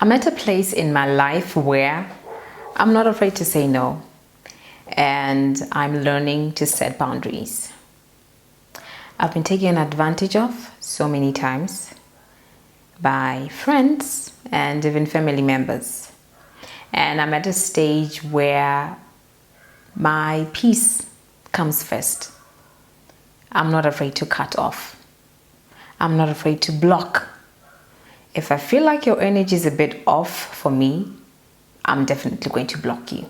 I'm at a place in my life where I'm not afraid to say no, and I'm learning to set boundaries. I've been taken advantage of so many times by friends and even family members. And I'm at a stage where my peace comes first. I'm not afraid to cut off. I'm not afraid to block. If I feel like your energy is a bit off for me, I'm definitely going to block you.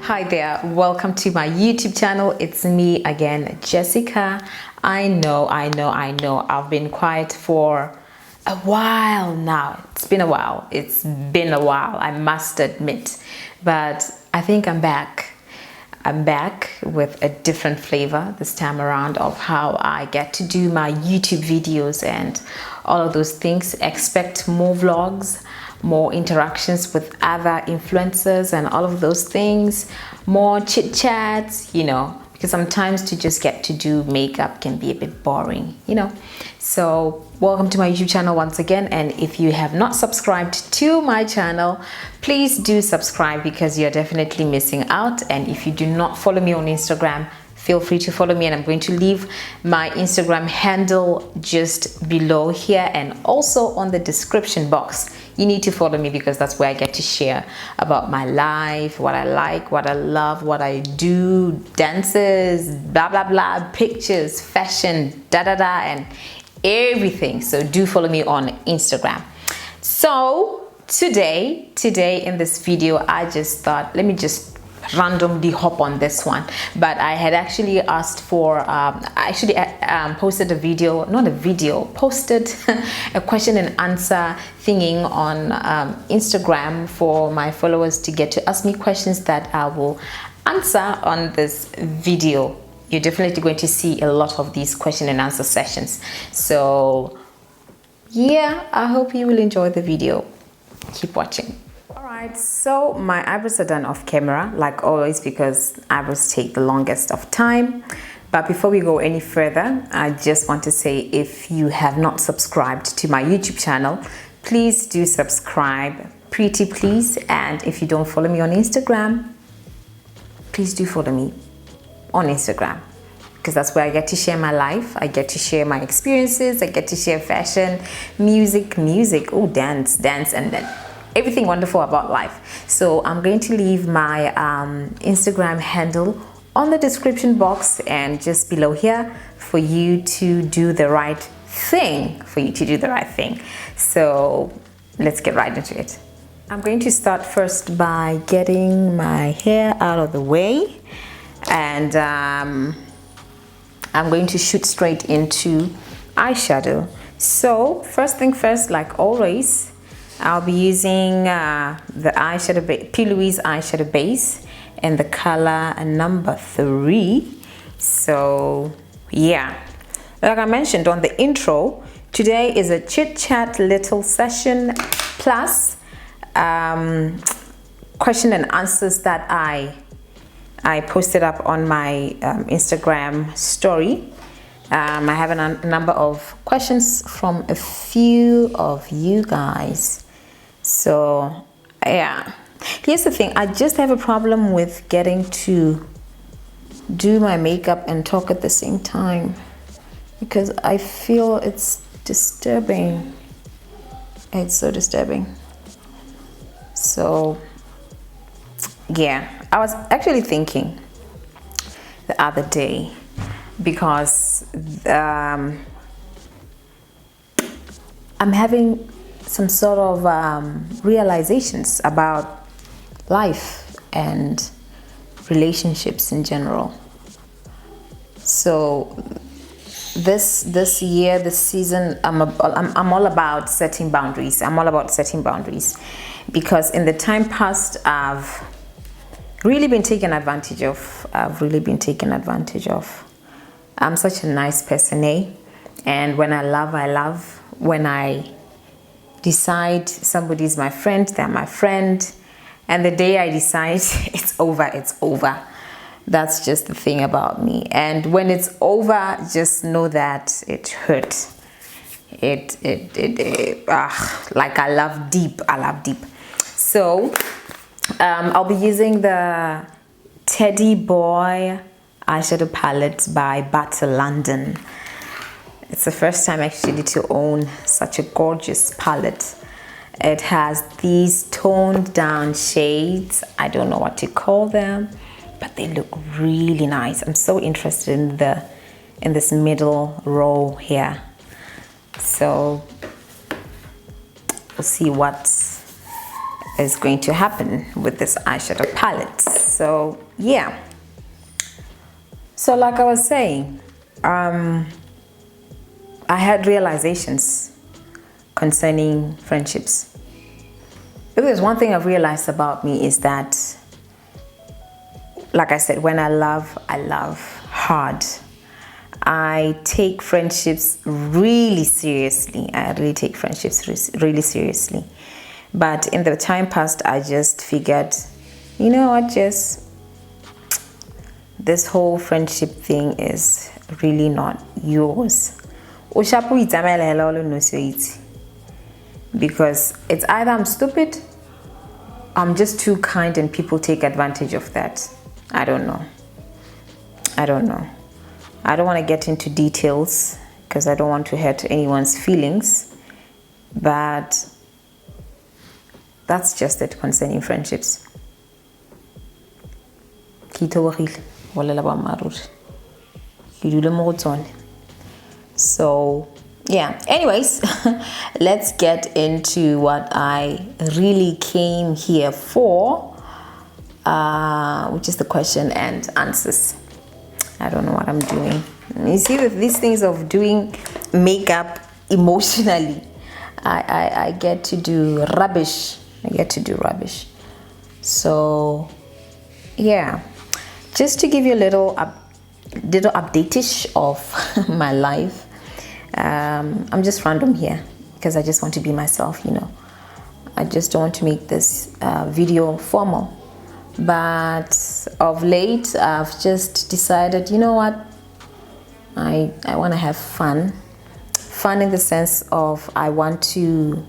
Hi there, welcome to my YouTube channel. It's me again, Jessica. I know, I've been quiet for a while now. It's been a while, I must admit. But I think I'm back. I'm back with a different flavor this time around of how I get to do my YouTube videos and all of those things. Expect more vlogs, more interactions with other influencers and all of those things, more chit chats, because sometimes to just get to do makeup can be a bit boring, So welcome to my YouTube channel once again, and if you have not subscribed to my channel, please do subscribe because you're definitely missing out. And if you do not follow me on Instagram, feel free to follow me, and I'm going to leave my Instagram handle just below here and also on the description box. You need to follow me because that's where I get to share about my life, what I like, what I love, what I do, dances, blah blah blah, pictures, fashion, and everything. So do follow me on Instagram. So today in this video, I just thought, let me just randomly hop on this one. But I had actually asked for posted a question and answer thingy on Instagram for my followers to get to ask me questions that I will answer on this video. You're definitely going to see a lot of these question and answer sessions. So yeah, I hope you will enjoy the video. Keep watching. Alright, so my eyebrows are done off camera, like always, because eyebrows take the longest of time. But before we go any further, I just want to say, if you have not subscribed to my YouTube channel, please do subscribe, pretty please. And if you don't follow me on Instagram, please do follow me on Instagram, because that's where I get to share my life, I get to share my experiences, I get to share fashion, music, dance, and then everything wonderful about life. So I'm going to leave my Instagram handle on the description box and just below here for you to do the right thing, So let's get right into it. I'm going to start first by getting my hair out of the way, and I'm going to shoot straight into eyeshadow. So first thing first, like always, I'll be using the eyeshadow, P. Louise eyeshadow base and the color number 3. So yeah, like I mentioned on the intro, today is a chit chat little session plus question and answers that I posted up on my Instagram story. I have a number of questions from a few of you guys. So yeah, here's the thing, I just have a problem with getting to do my makeup and talk at the same time, because I feel it's disturbing. It's so disturbing. So yeah, I was actually thinking the other day, because I'm having some sort of realizations about life and relationships in general. So this year, this season, I'm all about setting boundaries. Because in the time past, I've really been taken advantage of. I'm such a nice person, eh? And when I love, I love. When I decide somebody's my friend, they're my friend. And the day I decide it's over, it's over. That's just the thing about me. And when it's over, just know that it hurt. Like I love deep. So I'll be using the Teddy Boy eyeshadow palette by Butter London. It's the first time actually to own such a gorgeous palette. It has these toned down shades. I don't know what to call them, but they look really nice. I'm so interested in this middle row here. So we'll see what is going to happen with this eyeshadow palette. So yeah. So like I was saying, I had realizations concerning friendships. If there's one thing I've realized about me is that, like I said, when I love hard. I take friendships really seriously. I really take friendships really seriously. But in the time past, I just figured, you know what, this whole friendship thing is really not yours. Because it's either I'm stupid, I'm just too kind and people take advantage of that. I don't know. I don't want to get into details because I don't want to hurt anyone's feelings, but that's just it concerning friendships. So yeah, anyways, let's get into what I really came here for, which is the question and answers. I don't know what I'm doing. You see, with these things of doing makeup emotionally, I get to do rubbish. So yeah, just to give you a little update-ish of my life. I'm just random here because I just want to be myself, you know. I just don't want to make this video formal. But of late, I've just decided, you know what? I want to have fun. Fun in the sense of I want to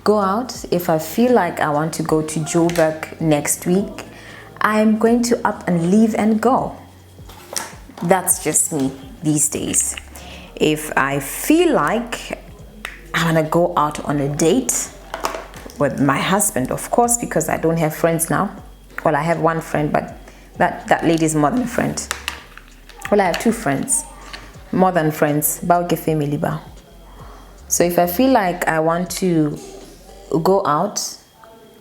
go out. If I feel like I want to go to Joburg next week, I'm going to up and leave and go. That's just me these days. If I feel like I want to go out on a date with my husband, of course, because I don't have friends now. Well, I have one friend, but that lady is more than a friend. Well, I have two friends, more than friends. So if I feel like I want to go out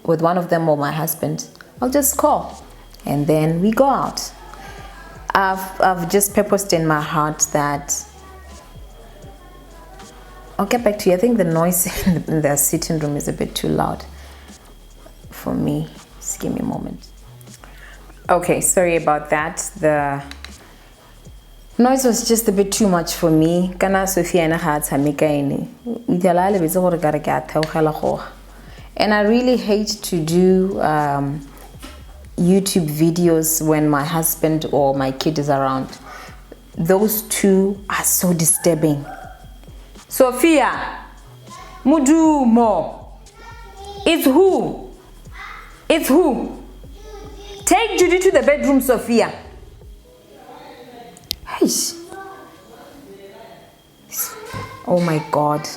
with one of them or my husband, I'll just call and then we go out. I've just purposed in my heart that I'll get back to you. I think the noise in the sitting room is a bit too loud for me. Just give me a moment. Okay, sorry about that. The noise was just a bit too much for me. And I really hate to do YouTube videos when my husband or my kid is around. Those two are so disturbing. Sophia, Mudu Mo. It's who? It's who? Take Judy to the bedroom, Sophia. Hey. Oh my God.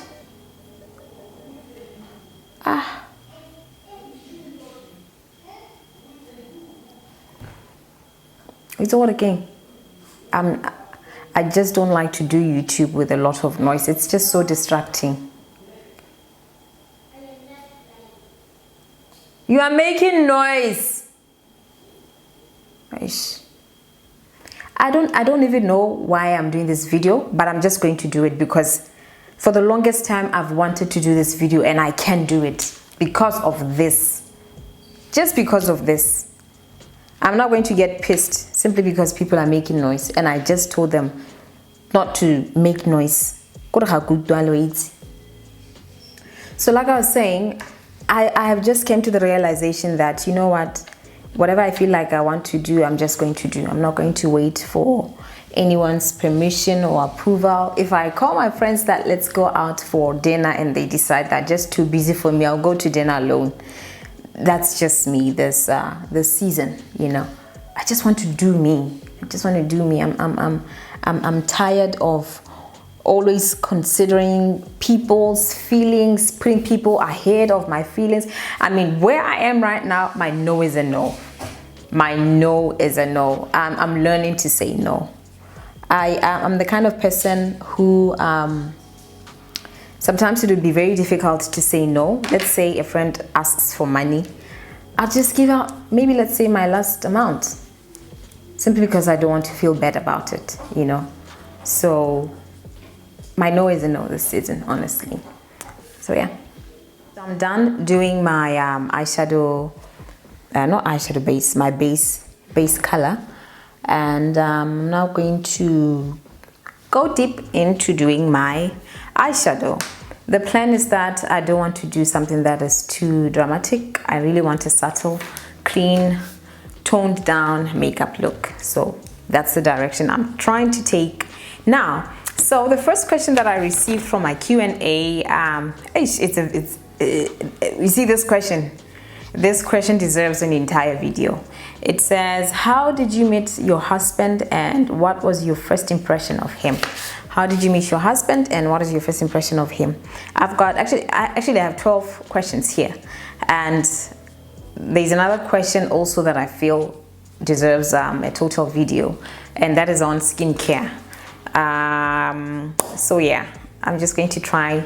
It's all again. I just don't like to do YouTube with a lot of noise. It's just so distracting. You are making noise. I don't even know why I'm doing this video, but I'm just going to do it because for the longest time I've wanted to do this video and I can't do it because of this. Just because of this. I'm not going to get pissed simply because people are making noise and I just told them not to make noise. So like I was saying, I have just came to the realization that, you know what, whatever I feel like I want to do, I'm just going to do. I'm not going to wait for anyone's permission or approval. If I call my friends that let's go out for dinner and they decide that just too busy for me, I'll go to dinner alone. That's just me this season, you know. I just want to do me. I just want to do me. I'm tired of always considering people's feelings, putting people ahead of my feelings. I mean, where I am right now, my no is a no. My no is a no. I'm learning to say no. I'm the kind of person who sometimes it would be very difficult to say no. Let's say a friend asks for money. I'll just give out maybe, let's say, my last amount, simply because I don't want to feel bad about it, you know. So my no is a no this season, honestly. So yeah, so I'm done doing my eyeshadow, not eyeshadow base, my base color, and I'm now going to go deep into doing my eyeshadow. The plan is that I don't want to do something that is too dramatic. I really want a subtle, clean, toned down makeup look. So that's the direction I'm trying to take now. So the first question that I received from my Q&A, you see this question? This question deserves an entire video. It says, how did you meet your husband and what was your first impression of him? How did you meet your husband and what is your first impression of him? I've got, I have 12 questions here. And there's another question also that I feel deserves a total video, and that is on skincare. So yeah, I'm just going to try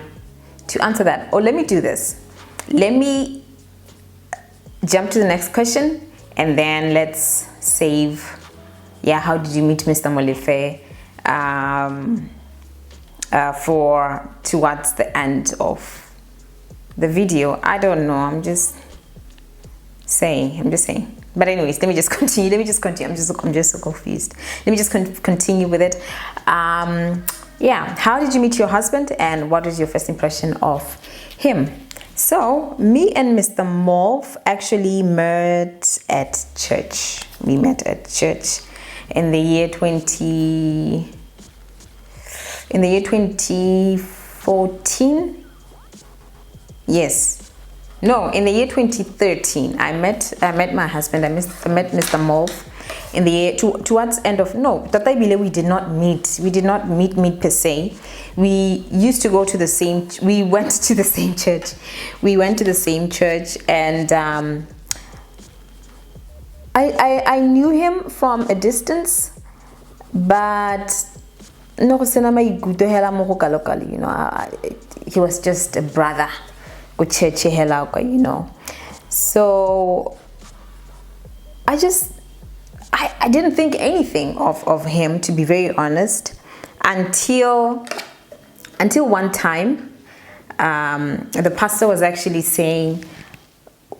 to answer that. Or let me do this. Let me jump to the next question and then let's save, yeah, how did you meet Mr. Molefe, for towards the end of the video. I don't know, I'm just saying. But anyways, let me just continue. I'm just so confused. Let me just continue with it. Yeah, how did you meet your husband and what was your first impression of him? So me and Mr. Molefe actually met at church. We met at church in the year 2014. Yes. No, in the year 2013, I met my husband. I met Mr. Molefe in the year towards end of, no, Tataibile, we did not meet. We did not meet per se. We used to go to the same. We went to the same church. We went to the same church, and I knew him from a distance, but no, you know, he was just a brother. You know, so I didn't think anything of him, to be very honest, until one time the pastor was actually saying,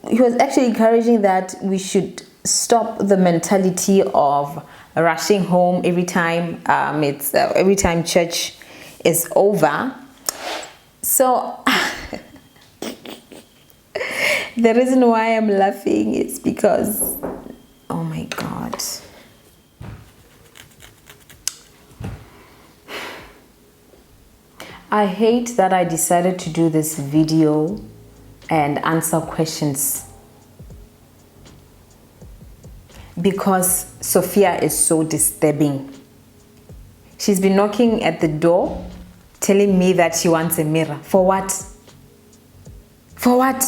he was actually encouraging that we should stop the mentality of rushing home every time every time church is over. So the reason why I'm laughing is because, oh my God. I hate that I decided to do this video and answer questions, because Sophia is so disturbing. She's been knocking at the door telling me that she wants a mirror. For what? For what?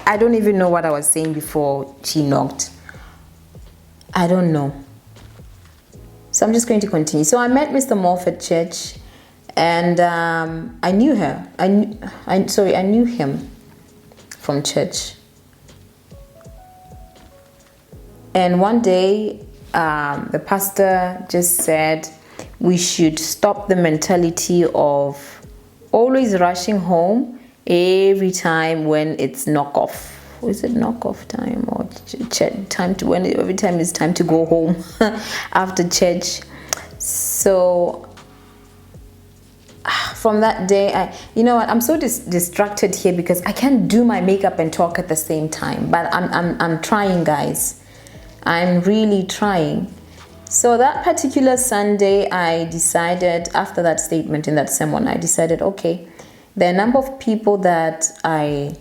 I don't even know what I was saying before she knocked. I don't know. So I'm just going to continue. So I met Mr. Molefe at church, and I knew her. I knew him from church. And one day, the pastor just said we should stop the mentality of always rushing home every time when it's knockoff. Is it knockoff time or time to, when every time it's time to go home after church? So from that day, you know what, I'm so distracted here because I can't do my makeup and talk at the same time. But I'm trying, guys. I'm really trying. So that particular Sunday, I decided, after that statement in that sermon, I decided, okay, there are a number of people that I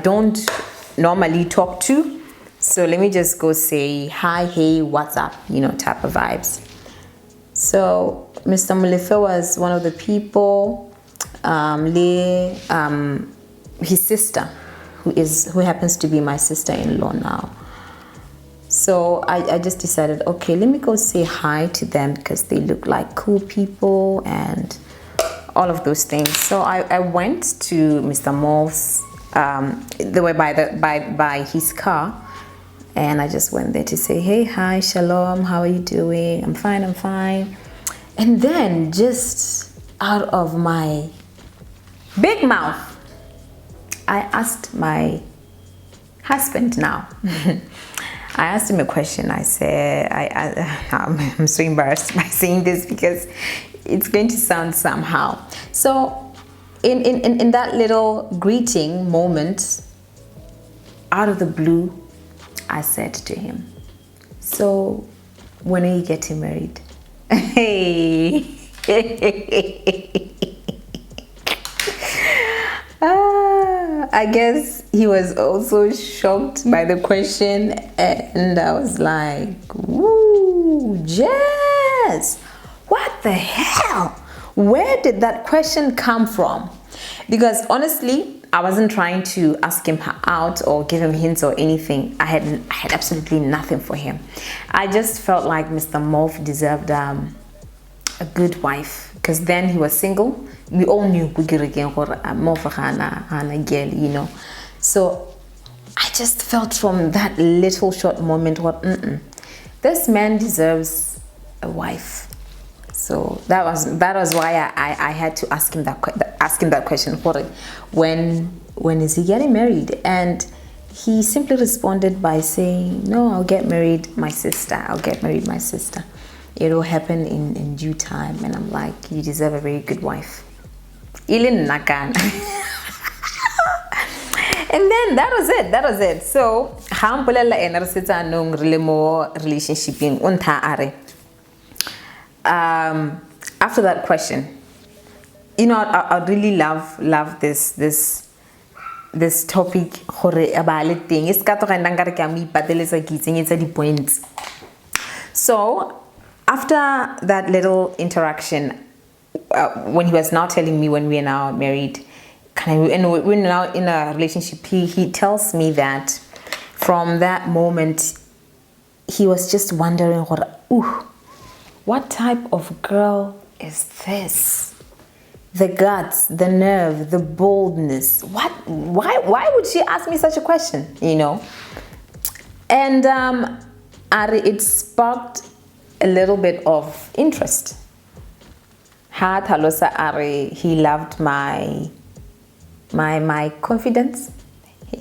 don't normally talk to. So let me just go say hi, hey, what's up, you know, type of vibes. So Mr. Molefe was one of the people. His sister, who happens to be my sister-in-law now. So I just decided, okay, let me go say hi to them because they look like cool people and all of those things. So I went to Mr. Molefe's. They were by his car, and I just went there to say, hey, hi, shalom, how are you doing? I'm fine. And then just out of my big mouth, I asked my husband now. I asked him a question. I said, I'm so embarrassed by saying this because it's going to sound somehow. So in that little greeting moment, out of the blue, I said to him, so when are you getting married? Hey. I guess he was also shocked by the question, and I was like, woo, Jess, what the hell? Where did that question come from? Because honestly, I wasn't trying to ask him out or give him hints or anything. I had absolutely nothing for him. I just felt like Mr. Molefe deserved a good wife, because then he was single. We all knew Molefe, you know. So I just felt from that little short moment, this man deserves a wife. So that was why I had to ask him that question. When is he getting married? And he simply responded by saying, no, I'll get married my sister. It will happen in due time. And I'm like, you deserve a very good wife. Ilin nakan. And then that was it. So hampulela enersita nung relationship in unta are. After that question, you know, I really love this topic. So after that little interaction, when he was now telling me when we are now married, and we're now in a relationship, he tells me that from that moment he was just wondering, what type of girl is this? The guts, the nerve, the boldness. Why would she ask me such a question, you know? And it sparked a little bit of interest. He loved my confidence. He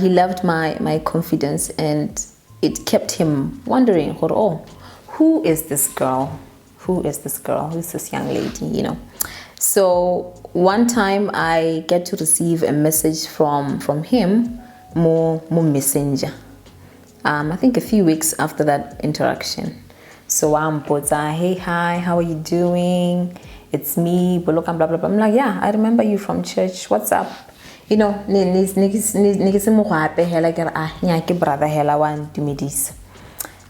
loved my confidence, and it kept him wondering, who is this girl? Who is this young lady, you know? So one time I get to receive a message from him, more messenger. I think a few weeks after that interaction. So I'm hey, hi, how are you doing? It's me, blah, blah, blah. I'm like, yeah, I remember you from church. What's up? You know,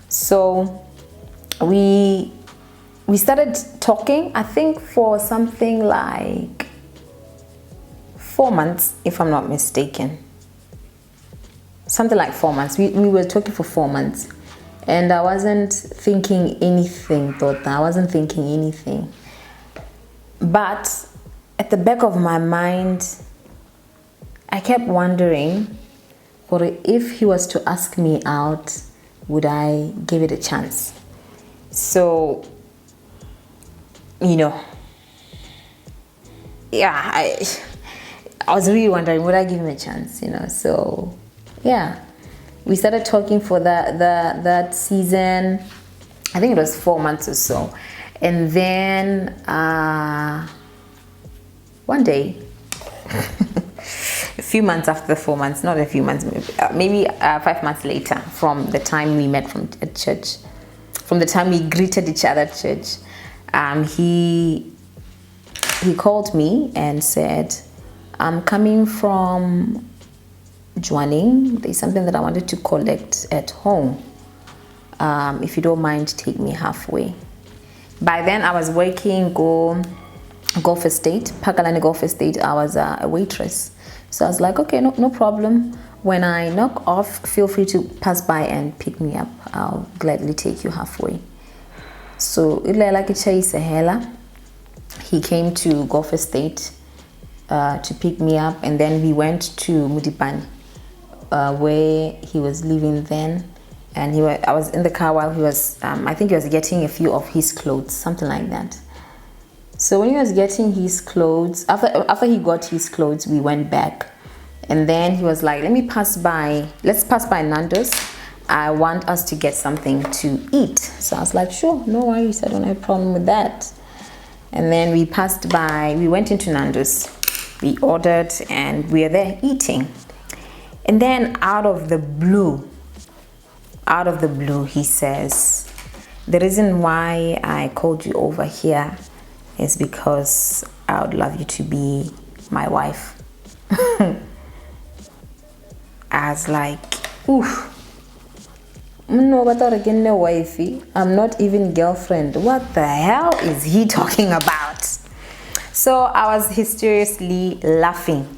so we started talking, I think for something like 4 months, if I'm not mistaken. Something like 4 months. We were talking for 4 months. And I wasn't thinking anything, But at the back of my mind, I kept wondering, if he was to ask me out, would I give it a chance? So, you know, yeah, I was really wondering, would I give him a chance, you know? So, yeah, we started talking for that season. I think it was 4 months or so. And then one day, a few months after the 4 months, not a few months, maybe 5 months later from the time we met at church, from the time we greeted each other at church, he called me and said, I'm coming from Jwaning. There's something that I wanted to collect at home. If you don't mind, take me halfway. By then, I was working Golf Estate, Pakalani Golf Estate. I was a waitress. So I was like, okay, no problem. When I knock off, feel free to pass by and pick me up. I'll gladly take you halfway. So he came to Golf Estate to pick me up, and then we went to Mudipani, where he was living then. And I was in the car while he was, I think he was getting a few of his clothes, something like that. So when he was getting his clothes, after he got his clothes, we went back. And then he was like, let's pass by Nando's. I want us to get something to eat. So I was like, sure, no worries, I don't have a problem with that. And then we went into Nando's. We ordered and we were there eating. And then out of the blue, he says, the reason why I called you over here is because I would love you to be my wife. I was like, oof. No, but again, no wifey. I'm not even girlfriend. What the hell is he talking about? So I was hysterically laughing.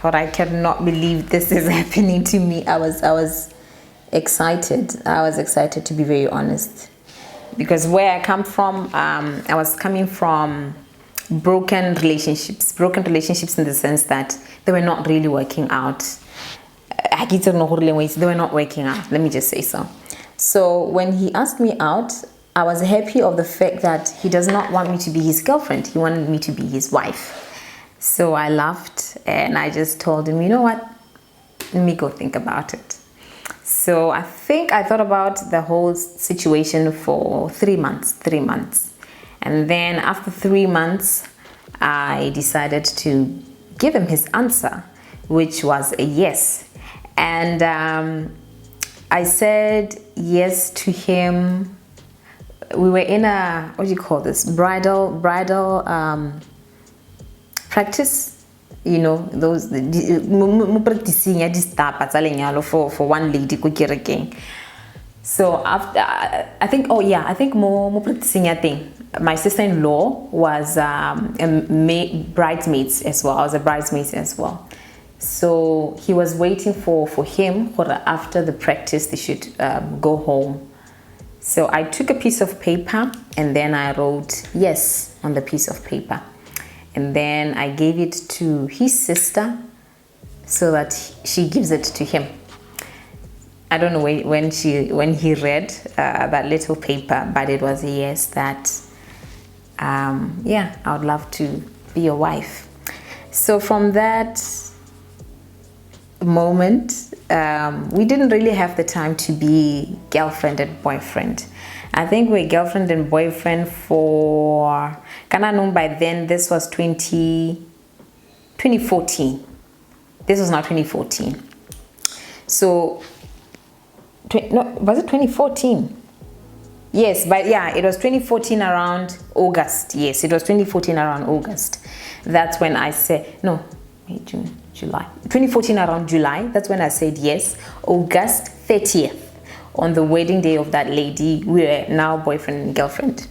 But I cannot believe this is happening to me. I was excited. I was excited, to be very honest, because where I come from, I was coming from broken relationships in the sense that they were not really working out. They were not working out, let me just say so. So when he asked me out, I was happy of the fact that he does not want me to be his girlfriend. He wanted me to be his wife. So I laughed and I just told him, you know what, let me go think about it. So I think I thought about the whole situation for 3 months. And then after 3 months, I decided to give him his answer, which was a yes. And I said yes to him. We were in a, what do you call this, bridal practice. You know, those practicing for one lady. So after, I think more practicing a thing. My sister-in-law was bridesmaids as well. I was a bridesmaid as well. So he was waiting for him, after the practice they should go home. So I took a piece of paper and then I wrote yes on the piece of paper. And then I gave it to his sister so that she gives it to him. I don't know when he read that little paper, but it was a yes that, yeah, I would love to be your wife. So from that moment, we didn't really have the time to be girlfriend and boyfriend. I think we're girlfriend and boyfriend for, by then, this was 2014. This was not 2014. So, was it 2014? Yes, but yeah, it was 2014 around August. Yes, it was 2014 around August. That's when I said, no, June, July. 2014 around July, that's when I said yes. August 30th, on the wedding day of that lady, we were now boyfriend and girlfriend.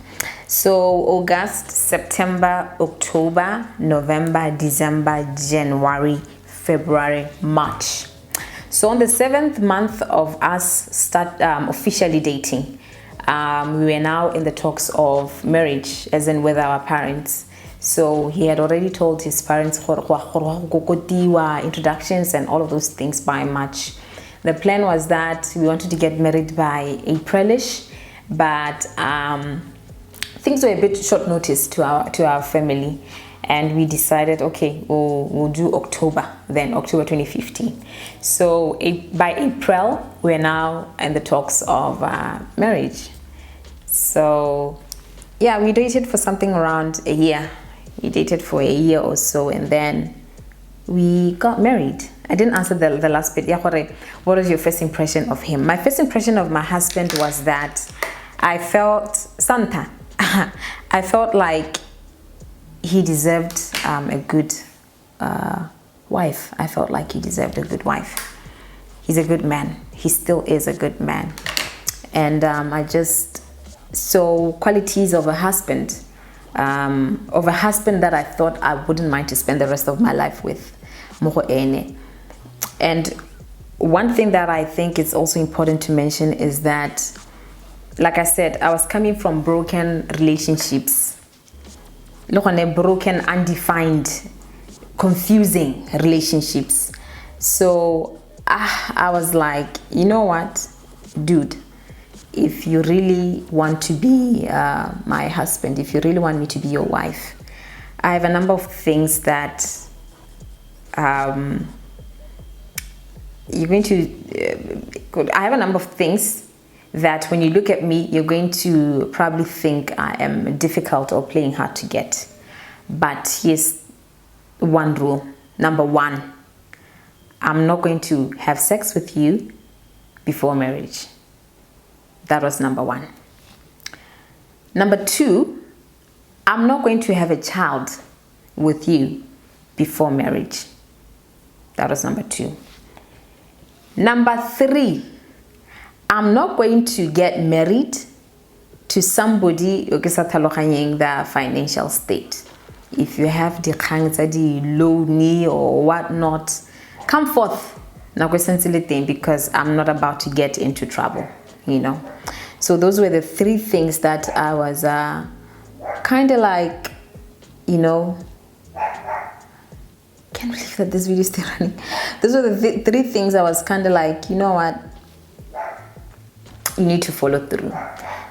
So August, September, October, November, December, January, February, March. So on the 7th month of us officially dating, we were now in the talks of marriage, as in with our parents. So he had already told his parents introductions and all of those things by March. The plan was that we wanted to get married by Aprilish, but things were a bit short notice to our family, and we decided, okay, we'll do October 2015. So by April, we're now in the talks of marriage. So yeah, we dated for something around a year. We dated for a year or so, and then we got married. I didn't answer the last bit. What was your first impression of him? My first impression of my husband was that I felt Santa. I felt like he deserved a good wife. I felt like he deserved a good wife. He's a good man. He still is a good man. And I just saw qualities of a husband, that I thought I wouldn't mind to spend the rest of my life with. And one thing that I think is also important to mention is that, like I said, I was coming from broken relationships. Broken, undefined, confusing relationships. So I was like, you know what, dude, if you really want to be my husband, if you really want me to be your wife, I have a number of things that you're going to, I have a number of things that when you look at me, you're going to probably think I am difficult or playing hard to get. But here's one rule. Number one, I'm not going to have sex with you before marriage. That was number one. Number two, I'm not going to have a child with you before marriage. That was number two. Number three, I'm not going to get married to somebody who is the financial state. If you have the loan or whatnot, come forth because I'm not about to get into trouble, you know. So those were the three things that I was kind of like, you know, can't believe that this video is still running. Those were the three things I was kind of like, you know what, you need to follow through.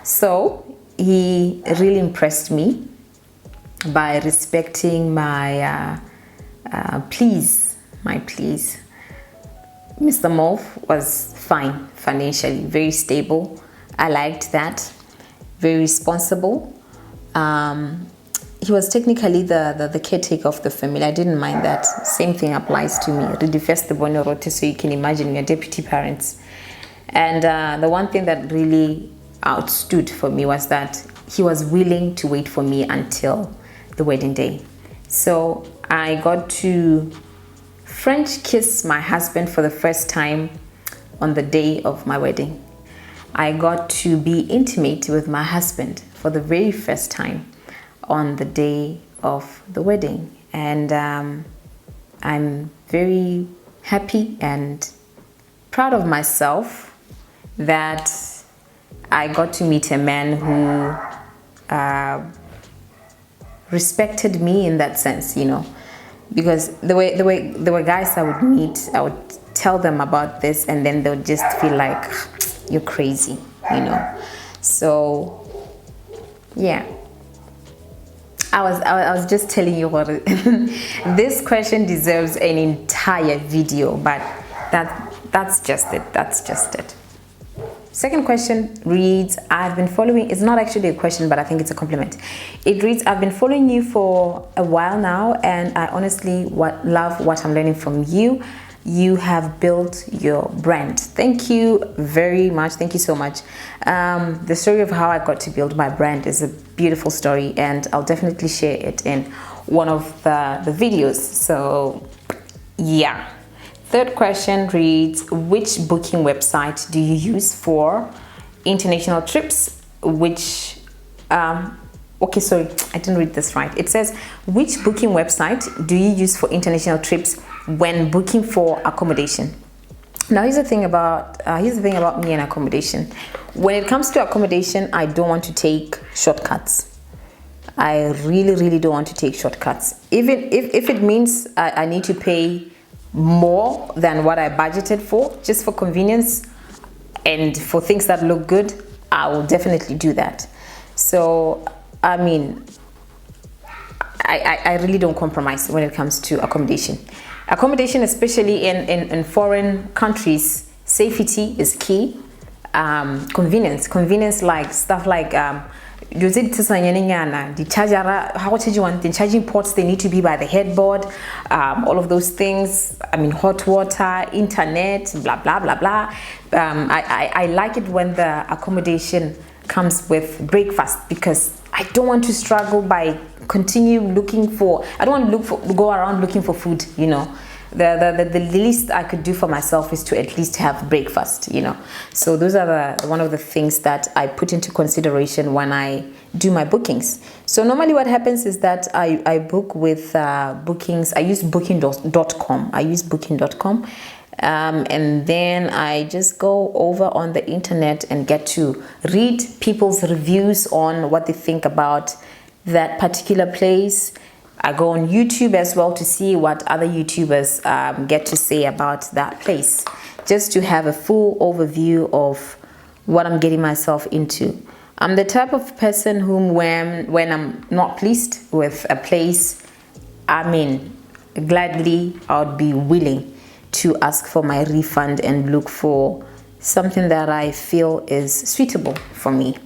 So he really impressed me by respecting my pleas. Mr. Molefe was fine financially, very stable. I liked that. Very responsible. He was technically the caretaker of the family. I didn't mind that. Same thing applies to me. Really first the born rote, so you can imagine your deputy parents. And the one thing that really outstood for me was that he was willing to wait for me until the wedding day. So I got to French kiss my husband for the first time on the day of my wedding. I got to be intimate with my husband for the very first time on the day of the wedding. And I'm very happy and proud of myself that I got to meet a man who respected me in that sense, you know, because there were guys I would meet, I would tell them about this, and then they would just feel like you're crazy, you know. So yeah, I was just telling you what this question deserves an entire video, but that's just it. Second question reads, I've been following, it's not actually a question, but I think it's a compliment. It reads, I've been following you for a while now, and I honestly love what I'm learning from you. You have built your brand. Thank you very much. Thank you so much. The story of how I got to build my brand is a beautiful story, and I'll definitely share it in one of the videos. So yeah. Third question reads, which booking website do you use for international trips? Okay, sorry, I didn't read this right. It says, which booking website do you use for international trips when booking for accommodation? Now, here's the thing about me and accommodation. When it comes to accommodation, I don't want to take shortcuts. I really don't want to take shortcuts. Even if it means I need to pay more than what I budgeted for, just for convenience and for things that look good, I will definitely do that. So I mean, I really don't compromise when it comes to accommodation, especially in foreign countries. Safety is key. Convenience like stuff like use it to the charger, how much you want the charging ports, they need to be by the headboard, all of those things. I mean, hot water, internet, blah blah blah blah. I like it when the accommodation comes with breakfast, because I don't want to struggle by continue looking for, I don't want to go around looking for food, you know. The least I could do for myself is to at least have breakfast, you know. So those are one of the things that I put into consideration when I do my bookings. So normally what happens is that I book with bookings. I use booking.com. And then I just go over on the internet and get to read people's reviews on what they think about that particular place. I go on YouTube as well to see what other YouTubers get to say about that place, just to have a full overview of what I'm getting myself into. I'm the type of person whom when I'm not pleased with a place, I mean, gladly I would be willing to ask for my refund and look for something that I feel is suitable for me.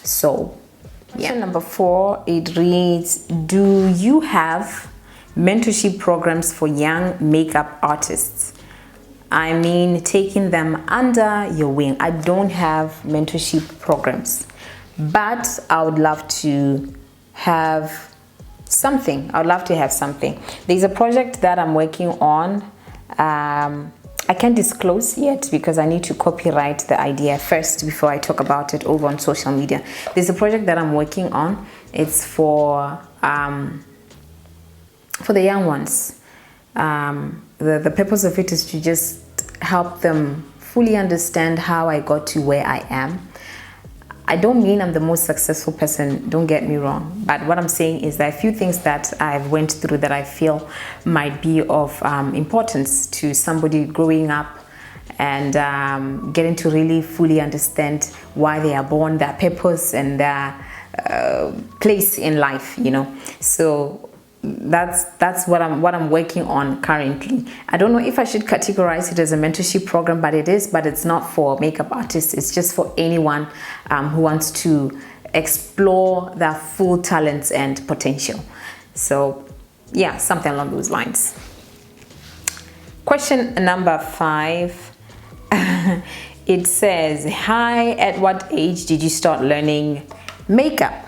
So yeah. Question number 4, it reads, do you have mentorship programs for young makeup artists? I mean, taking them under your wing. I don't have mentorship programs, but I would love to have something. There's a project that I'm working on. I can't disclose yet because I need to copyright the idea first before I talk about it over on social media. There's a project that I'm working on. It's for the young ones. The purpose of it is to just help them fully understand how I got to where I am. I don't mean I'm the most successful person, don't get me wrong, but what I'm saying is that a few things that I've went through that I feel might be of importance to somebody growing up and getting to really fully understand why they are born, their purpose and their place in life, you know. So that's what I'm working on currently. I don't know if I should categorize it as a mentorship program, but it is, but it's not for makeup artists. It's just for anyone who wants to explore their full talents and potential. So yeah, something along those lines. Question number 5. It says, hi, at what age did you start learning makeup?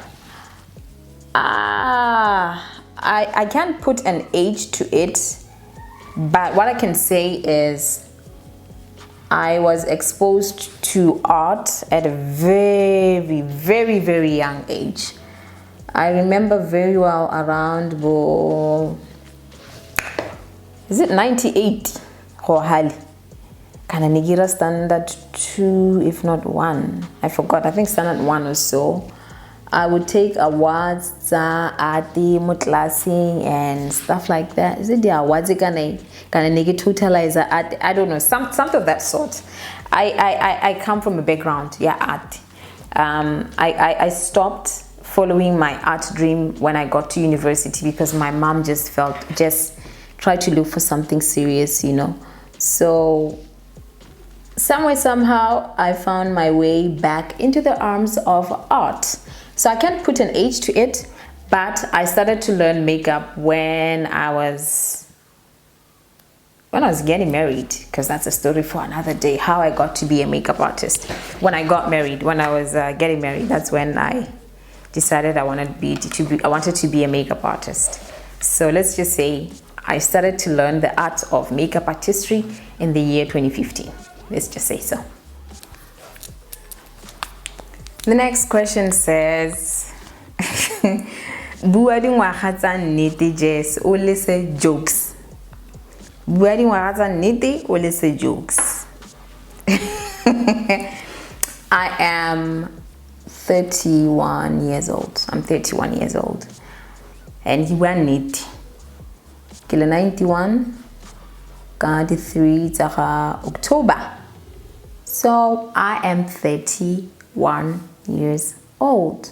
I can't put an age to it, but what I can say is I was exposed to art at a very, very, very young age. I remember very well around, is it 98? Hohali. Kana nigira standard 2, if not 1. I forgot, I think standard 1 or so. I would take awards at the mutlasing and stuff like that. Is it the awards gonna totalizer at, I don't know, something of that sort. I come from a background, yeah, art. I stopped following my art dream when I got to university because my mom just tried to look for something serious, you know. So somewhere, somehow, I found my way back into the arms of art. So I can't put an age to it, but I started to learn makeup when I was getting married, because that's a story for another day, how I got to be a makeup artist. When I got married, when I was getting married, that's when I decided I wanted to be a makeup artist. So let's just say I started to learn the art of makeup artistry in the year 2015. Let's just say so. The next question says, bua dingwaga tsa nnete Jess o lese jokes. Bua dingwaga tsa nnete o lese jokes. I am 31 years old. I'm 31 years old. And he were nnete. Kile 91 ka di 3 tsa October. So I am 31 years old.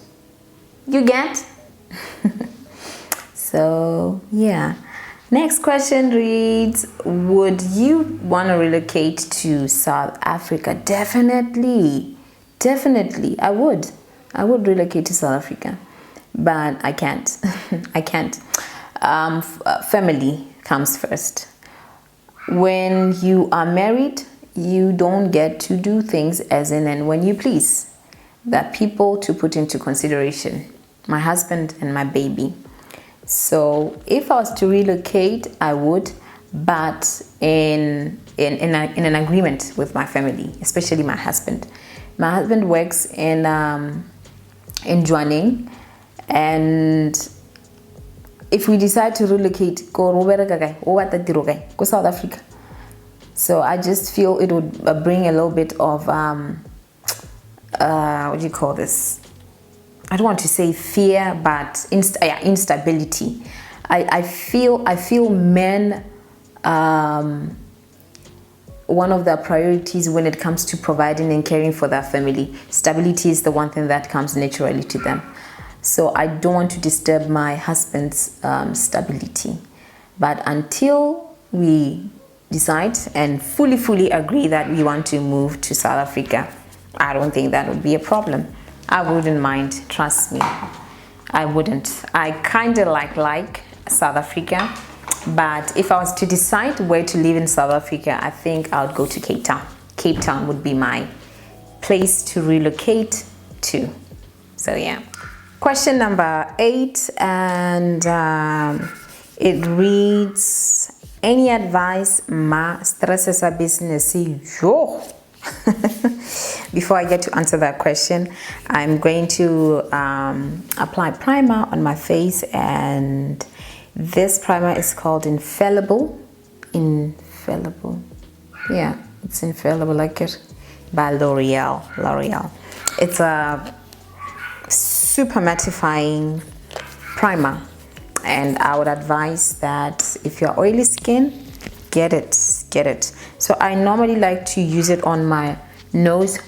You get? So yeah. Next question reads, would you want to relocate to South Africa? Definitely I would. I would relocate to South Africa, but I can't. I can't. Family comes first. When you are married, you don't get to do things as in and when you please. There are people to put into consideration, my husband and my baby. So if I was to relocate, I would, but in an agreement with my family, especially my husband. My husband works in Joanning, and if we decide to relocate, go South Africa. So I just feel it would bring a little bit of what do you call this? I don't want to say fear, but instability. I feel men, one of their priorities when it comes to providing and caring for their family, stability is the one thing that comes naturally to them. So I don't want to disturb my husband's stability. But until we decide and fully agree that we want to move to South Africa, I don't think that would be a problem. I wouldn't mind, trust me. I wouldn't. I kind of like South Africa, but if I was to decide where to live in South Africa, I think I would go to Cape Town. Cape Town would be my place to relocate to. So yeah. Question number 8, and it reads, any advice ma stresses a business? Yo. Before I get to answer that question, I'm going to apply primer on my face, and this primer is called Infallible. Yeah, it's Infallible, like it, by L'Oreal. It's a super mattifying primer, and I would advise that if you're oily skin, get it. So I normally like to use it on my nose,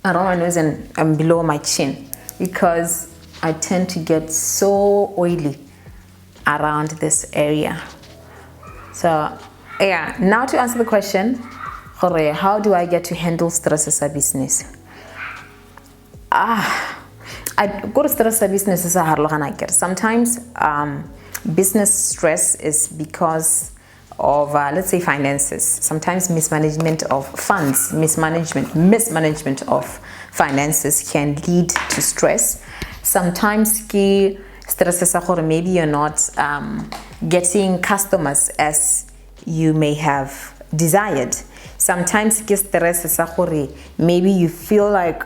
around my nose and below my chin, because I tend to get so oily around this area. So yeah, now to answer the question, how do I get to handle stress as a business? I go to stress as a business as a harlogan. Sometimes business stress is because of let's say finances. Sometimes mismanagement of funds, mismanagement of finances can lead to stress. Sometimes stress is maybe you're not getting customers as you may have desired. Sometimes stress is maybe you feel like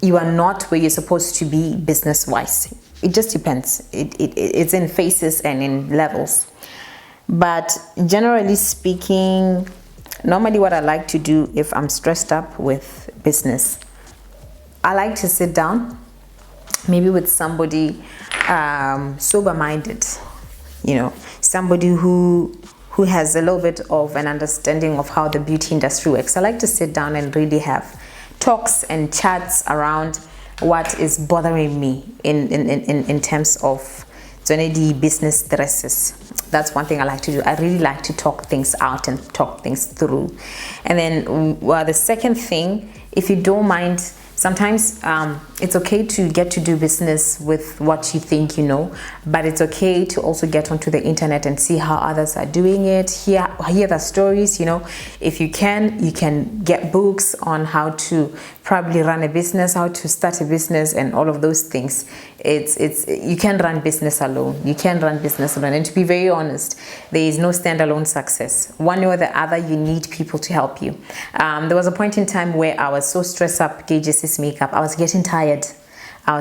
you are not where you're supposed to be business wise. It just depends. It's in phases and in levels. But generally speaking, normally what I like to do if I'm stressed up with business, I like to sit down, maybe with somebody sober-minded, somebody who has a little bit of an understanding of how the beauty industry works. I like to sit down and really have talks and chats around what is bothering me in terms of business stresses. That's one thing I like to do. I really like to talk things out and talk things through. And then the second thing, if you don't mind, sometimes it's okay to get to do business with what you think you know, but it's okay to also get onto the internet and see how others are doing it, hear the stories. If you can get books on how to probably run a business, how to start a business, and all of those things. You can run business alone. And to be very honest, there is no standalone success. One way or the other, you need people to help you. There was a point in time where I was so stressed up, Jesse's makeup. I was getting tired. I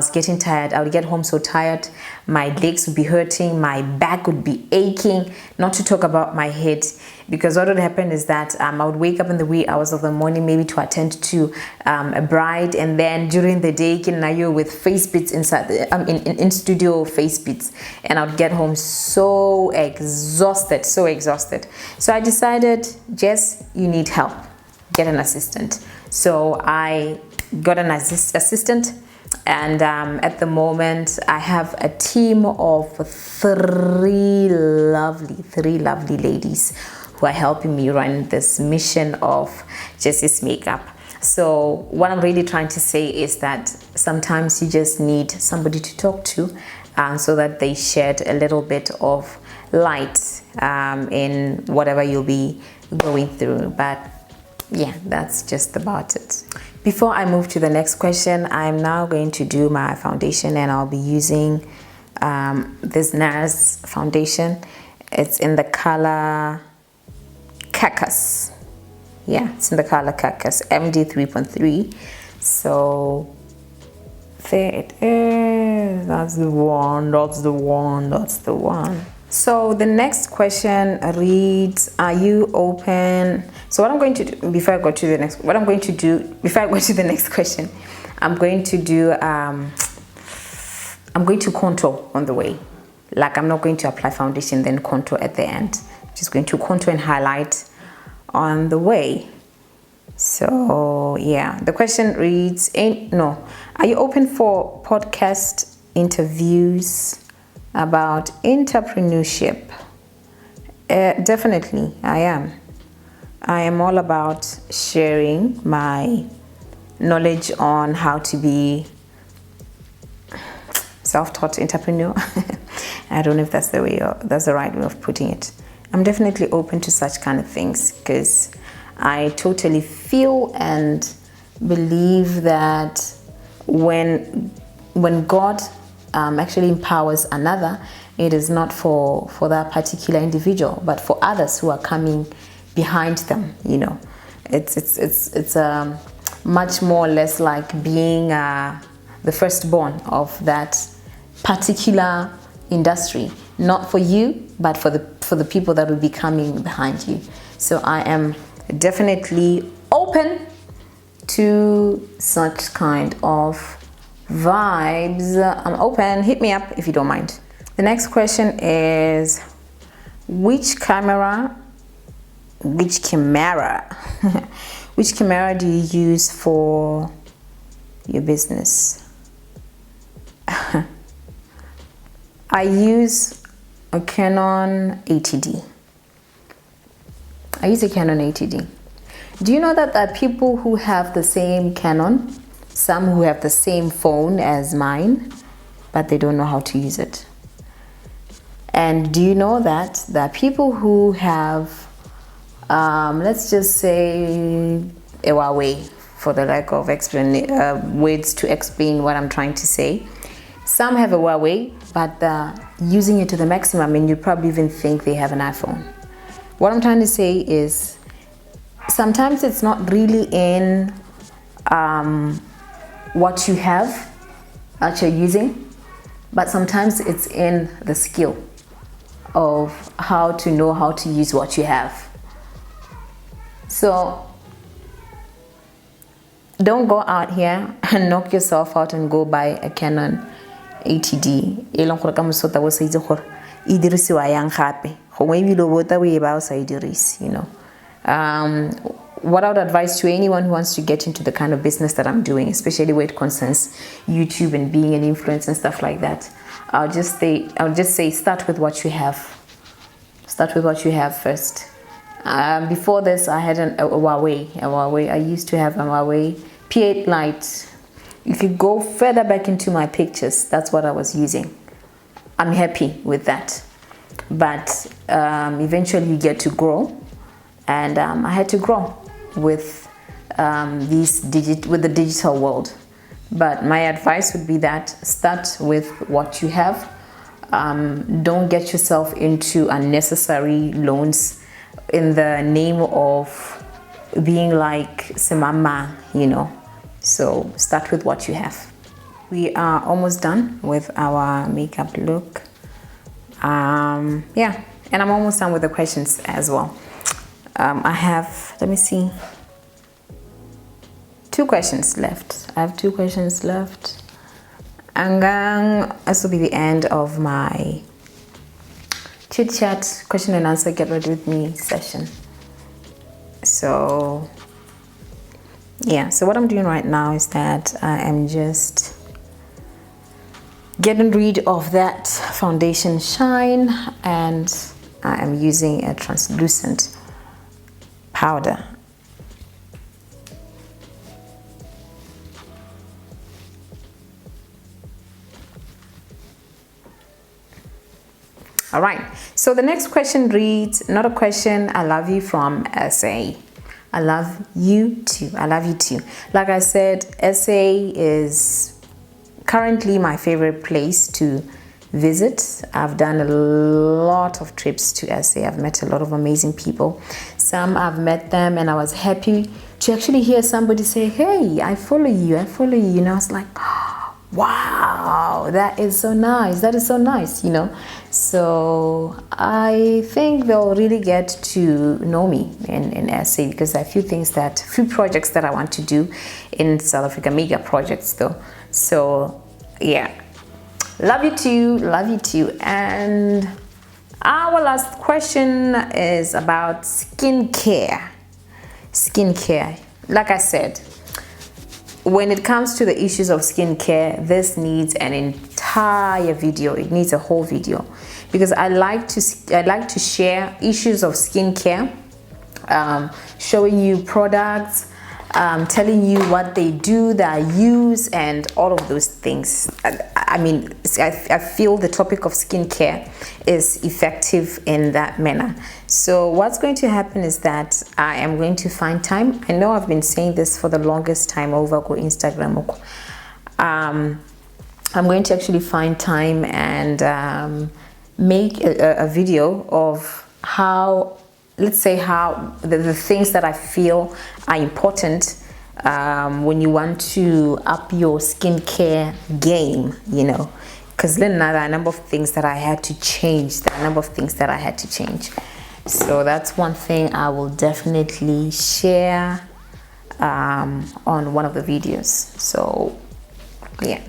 would get home so tired. My legs would be hurting. My back would be aching. Not to talk about my head. Because what would happen is that I would wake up in the wee hours of the morning, maybe to attend to a bride. And then during the day, with face beats inside, in studio face beats. And I would get home so exhausted. So I decided, Jess, you need help. Get an assistant. So I got an assistant. And at the moment, I have a team of three lovely ladies who are helping me run this mission of Jesse's Makeup. So what I'm really trying to say is that sometimes you just need somebody to talk to, so that they shed a little bit of light in whatever you'll be going through. But yeah, that's just about it. Before I move to the next question, I'm now going to do my foundation, and I'll be using this NARS foundation. It's in the color Cactus. Yeah, it's in the color Cactus, MD 3.3. So there it is. That's the one. That's the one. That's the one. So the next question reads, are you open? So what I'm going to do before I go to the next, question, I'm going to do, I'm going to contour on the way. Like, I'm not going to apply foundation then contour at the end. I'm just going to contour and highlight on the way. So yeah, the question reads, are you open for podcast interviews about entrepreneurship? Definitely, I am. I am all about sharing my knowledge on how to be self-taught entrepreneur. I don't know if that's the right way of putting it. I'm definitely open to such kind of things, because I totally feel and believe that when God actually empowers another, it is not for that particular individual, but for others who are coming behind them. It's much more or less like being the firstborn of that particular industry, not for you, but for the people that will be coming behind you. So I am definitely open to such kind of vibes. I'm open. Hit me up if you don't mind. The next question is, which camera which camera do you use for your business? I use a Canon 80D. I use a Canon 80D. Do you know that there are people who have the same Canon, some who have the same phone as mine, but they don't know how to use it? And do you know that there are people who have, let's just say, a Huawei, for the lack of words to explain what I'm trying to say. Some have a Huawei, but using it to the maximum, and you probably even think they have an iPhone. What I'm trying to say is, sometimes it's not really in what you have that you're using, but sometimes it's in the skill of how to know how to use what you have. So don't go out here and knock yourself out and go buy a Canon 80D. What I would advise to anyone who wants to get into the kind of business that I'm doing, especially where it concerns YouTube and being an influencer and stuff like that, I'll just say start with what you have. Start with what you have first. Before this, I had a Huawei. I used to have a Huawei P8 Lite. If you go further back into my pictures, that's what I was using. I'm happy with that. But eventually you get to grow, and I had to grow with the digital world. But my advice would be that start with what you have. Don't get yourself into unnecessary loans in the name of being like Semama, So start with what you have. We are almost done with our makeup look. Yeah, and I'm almost done with the questions as well. I have, let me see, 2 questions left. I have 2 questions left. And then this will be the end of my chit chat, question and answer, get ready with me session. So yeah, so what I'm doing right now is that I am just getting rid of that foundation shine, and I am using a translucent powder. All right, so the next question reads, not a question, I love you from SA. I love you too. I love you too. Like I said, SA is currently my favorite place to visit. I've done a lot of trips to SA. I've met a lot of amazing people. Some I've met them and I was happy to actually hear somebody say, hey, I follow you, I follow you. And I was like, wow, that is so nice. That is so nice, you know. So I think they'll really get to know me in SA, because there are few projects that I want to do in South Africa, mega projects though. So yeah, love you too. And our last question is about skincare. Like I said, when it comes to the issues of skincare, this needs an entire video. It needs a whole video, because I like to share issues of skincare, showing you products, telling you what they do, that I use, and all of those things. I mean, I feel the topic of skincare is effective in that manner. So what's going to happen is that I am going to find time. I know I've been saying this for the longest time over Instagram. I'm going to actually find time and make a video of how, let's say, how the things that I feel are important when you want to up your skincare game, you know, because then there are a number of things that I had to change. So that's one thing I will definitely share on one of the videos. So yeah.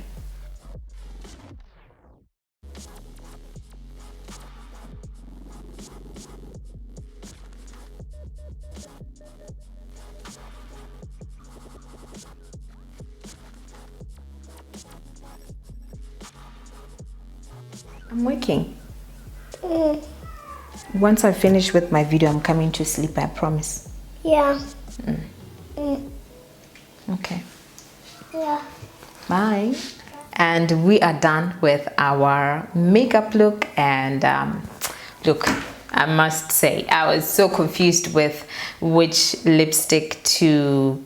I'm waking. Once I finish with my video, I'm coming to sleep, I promise. Yeah. Okay. Yeah. Bye. And we are done with our makeup look. And look, I must say, I was so confused with which lipstick to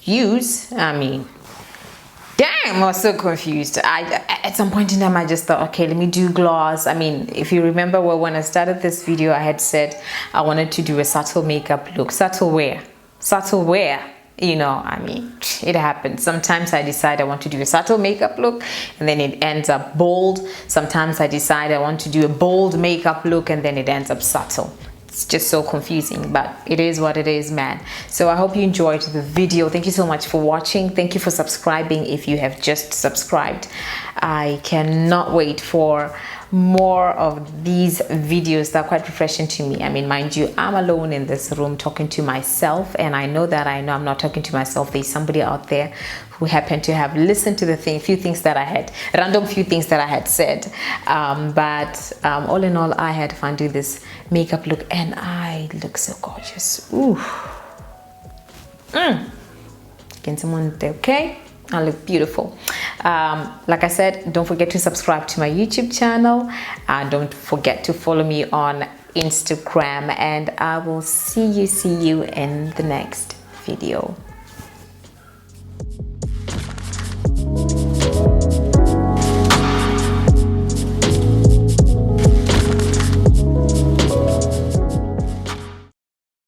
use. I mean, damn, I was so confused. At some point in time, I just thought, okay, let me do gloss. I mean, if you remember, well, when I started this video, I had said I wanted to do a subtle makeup look. Subtle wear, you know, I mean, it happens. Sometimes I decide I want to do a subtle makeup look and then it ends up bold. Sometimes I decide I want to do a bold makeup look and then it ends up subtle. It's just so confusing, but it is what it is, man. So I hope you enjoyed the video. Thank you so much for watching. Thank you for subscribing if you have just subscribed. I cannot wait for more of these videos that are quite refreshing to me. I mean, mind you, I'm alone in this room talking to myself, and I know I'm not talking to myself. There's somebody out there who happened to have listened to the few things that I had said. But all in all, I had fun doing this makeup look, and I look so gorgeous. Ooh. Can someone say okay? I look beautiful. Like I said, don't forget to subscribe to my YouTube channel. Don't forget to follow me on Instagram, and I will see you in the next video.